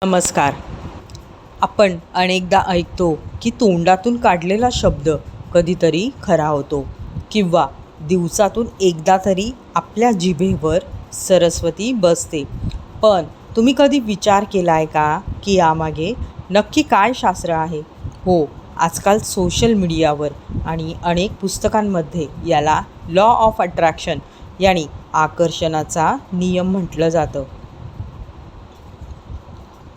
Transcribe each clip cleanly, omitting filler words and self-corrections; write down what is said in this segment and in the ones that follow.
नमस्कार. आपण अनेकदा ऐकतो की तोंडातून काढलेला शब्द कधीतरी खरा होतो किंवा दिवसातून एकदा तरी आपल्या जिभेवर सरस्वती बसते. पण तुम्ही कधी विचार केला आहे का की यामागे नक्की काय शास्त्र आहे? हो, आजकाल सोशल मीडियावर आणि अनेक पुस्तकांमध्ये याला लॉ ऑफ अट्रॅक्शन यानी आकर्षणाचा नियम म्हटलं जातं.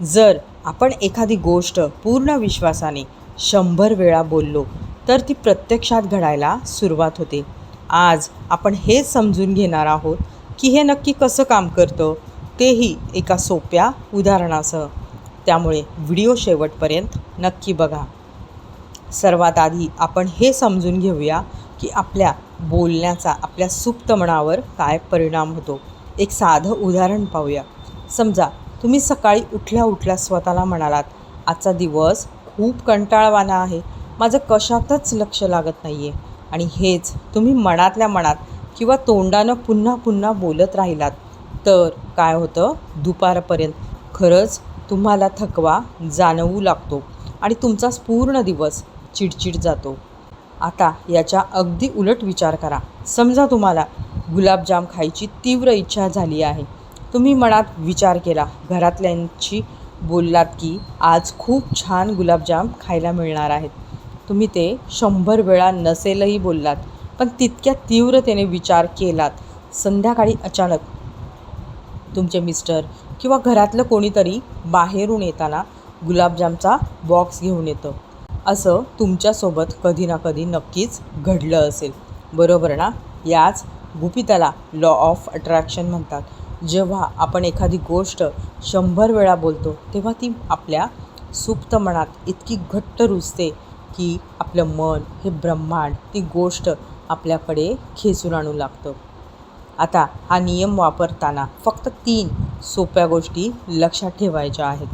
जर आपण एखादी गोष्ट पूर्ण विश्वासाने 100 वेळा बोललो तर ती प्रत्यक्षात घडायला सुरुवात होते. आज आपण हे समजून घेणार आहोत की हे नक्की कसं काम करतं, तेही एका सोप्या उदाहरणासह. त्यामुळे व्हिडिओ शेवटपर्यंत नक्की बघा. सर्वात आधी आपण हे समजून घेऊया की आपल्या बोलण्याचा आपल्या सुप्त मनावर काय परिणाम होतो. एक साधं उदाहरण पाहूया. समजा तुम्ही सकाळी उठल्या स्वतःला म्हणालात, आजचा दिवस खूप कंटाळवाणा आहे, माझं कशातच लक्ष लागत नाही आहे. आणि हेच तुम्ही मनातल्या मनात किंवा तोंडानं पुन्हा पुन्हा बोलत राहिलात तर काय होतं, दुपारपर्यंत खरंच तुम्हाला थकवा जाणवू लागतो आणि तुमचा पूर्ण दिवस चिडचिड जातो. आता याच्या अगदी उलट विचार करा. समजा तुम्हाला गुलाबजाम खायची तीव्र इच्छा झाली आहे. तुम्ही मनात विचार केला, घरातल्यांशी बोललात की आज खूप छान गुलाबजाम खायला मिळणार आहेत. तुम्ही ते 100 वेळा नसेलही बोललात, पण तितक्या तीव्रतेने विचार केलात. संध्याकाळी अचानक तुमचे मिस्टर किंवा घरातलं कोणीतरी बाहेरून येताना गुलाबजामचा बॉक्स घेऊन येतं. असं तुमच्यासोबत कधी ना कधी नक्कीच घडलं असेल, बरोबर ना? याच गुपिताला लॉ ऑफ अट्रॅक्शन म्हणतात. जेव्हा आपण एखादी गोष्ट 100 वेळा बोलतो तेव्हा ती आपल्या सुप्त मनात इतकी घट्ट रुजते की आपलं मन हे ब्रह्मांड ती गोष्ट आपल्याकडे खेचून आणू लागतं. आता हा नियम वापरताना फक्त 3 सोप्या गोष्टी लक्षात ठेवायच्या आहेत.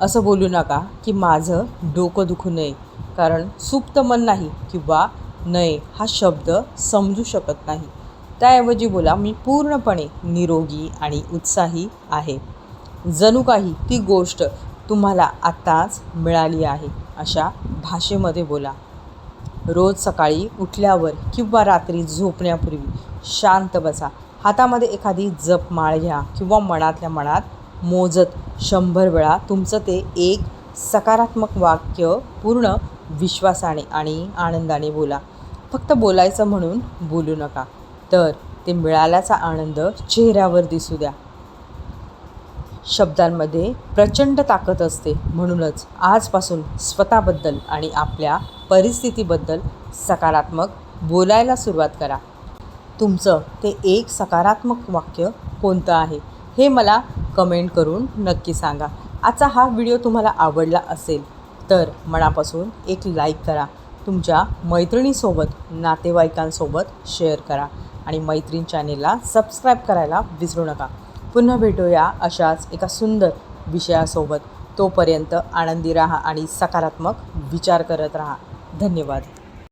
असं बोलू नका की माझं डोकं दुखू नये, कारण सुप्त मन नाही किंवा नये हा शब्द समजू शकत नाही. त्याऐवजी बोला, मी पूर्णपणे निरोगी आणि उत्साही आहे. जणू काही ती गोष्ट तुम्हाला आत्ताच मिळाली आहे अशा भाषेमध्ये बोला. रोज सकाळी उठल्यावर किंवा रात्री झोपण्यापूर्वी शांत बसा. हातामध्ये एखादी जपमाळ घ्या किंवा मनातल्या मनात मोजत 100 वेळा तुमचं ते एक सकारात्मक वाक्य पूर्ण विश्वासाने आणि आनंदाने बोला. फक्त बोलायचं म्हणून बोलू नका, तर ते मिळाल्याचा आनंद चेहऱ्यावर दिसू द्या. शब्दांमध्ये प्रचंड ताकद असते. म्हणूनच आजपासून स्वतःबद्दल आणि आपल्या परिस्थितीबद्दल सकारात्मक बोलायला सुरुवात करा. तुमचं ते एक सकारात्मक वाक्य कोणतं आहे हे मला कमेंट करून नक्की सांगा. आजचा हा व्हिडिओ तुम्हाला आवडला असेल तर मनापासून एक लाईक करा. तुमच्या मैत्रिणीसोबत, नातेवाईकांसोबत शेअर करा आणि मैत्रीण चॅनेलला सबस्क्राईब करायला विसरू नका. पुन्हा भेटूया अशाच एका सुंदर विषयासोबत. तोपर्यंत आनंदी राहा आणि सकारात्मक विचार करत राहा. धन्यवाद.